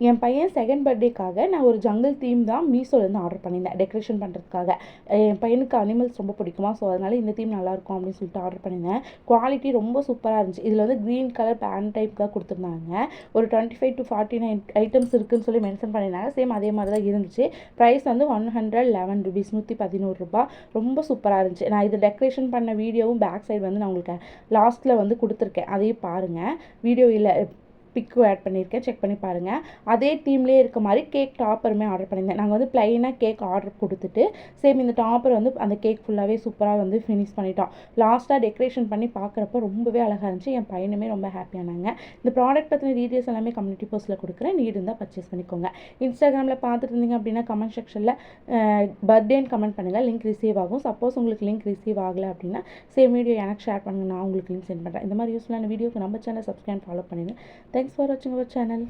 என் பையன் செகண்ட் பர்த்டேக்காக நான் ஒரு ஜங்கிள் தீம் தான் மீஷோலேருந்து ஆர்டர் பண்ணியிருந்தேன் டெக்கரேஷன் பண்ணுறதுக்காக. என் பையனுக்கு அனிமல்ஸ் ரொம்ப பிடிக்குமா, ஸோ அதனால் இந்த தீம் நல்லாயிருக்கும் அப்படின்னு சொல்லிட்டு ஆர்டர் பண்ணியிருந்தேன். குவாலிட்டி ரொம்ப சூப்பராக இருந்துச்சு. இதில் வந்து க்ரீன் கலர் பேன் டைப் தான் கொடுத்துருந்தாங்க. ஒரு 25 to 49 ஐட்டம்ஸ் இருக்குதுன்னு சொல்லி மென்ஷன் பண்ணியிருந்தாங்க. சேம் அதே மாதிரி தான் இருந்துச்சு. ப்ரைஸ் வந்து 111 rupees, ₹111. ரொம்ப சூப்பராக இருந்துச்சு. நான் இது டெக்கரேஷன் பண்ண வீடியோவும் பேக் சைடு வந்து நான் உங்களுக்கு லாஸ்ட்டில் வந்து கொடுத்துருக்கேன், அதையும் பாருங்கள். வீடியோ இல்லை, பிக்கும் ஆட் பண்ணியிருக்கேன், செக் பண்ணி பாருங்கள். அதே தீம்லேயே இருக்க மாதிரி கேக் டாப்பருமே ஆர்டர் பண்ணியிருந்தேன். நாங்கள் வந்து ப்ளைனாக கேக் ஆர்டர் கொடுத்துட்டு சேம் இந்த டாப்பர் வந்து அந்த கேக் ஃபுல்லாகவே சூப்பராக வந்து ஃபினிஷ் பண்ணிட்டோம். லாஸ்ட்டாக டெக்கரேஷன் பண்ணி பார்க்குறப்ப ரொம்பவே அழகாக இருந்துச்சு. என் பையனுமே ரொம்ப ஹாப்பியானாங்க. இந்த ப்ராடக்ட் பற்றின டீட்டெயில்ஸ் எல்லாமே கம்யூனிட்டி போஸ்ட்டில் கொடுக்குறேன், நீட் இருந்தால் பர்ச்சேஸ் பண்ணிக்கோங்க. இன்ஸ்டாகிராமில் பார்த்துட்டு இருந்தீங்க அப்படின்னா கமெண்ட் செக்ஷனில் பர்த்டேன்னு கமெண்ட் பண்ணுங்கள், லிங்க் ரிசீவ் ஆகும். சப்போஸ் உங்களுக்கு லிங்க் ரிசீவ் ஆகலை அப்படின்னா சேம் வீடியோ எனக்கு ஷேர் பண்ணுங்கள், நான் உங்களுக்கு லிங்க் சென்ட் பண்ணுறேன். இந்த மாதிரி யூஸ்ஃபுல்லான வீடியோக்கு நம்ம சேனல் சப்ஸ்கிரைப் ஃபாலோ பண்ணிடுங்க. Thanks for watching our channel.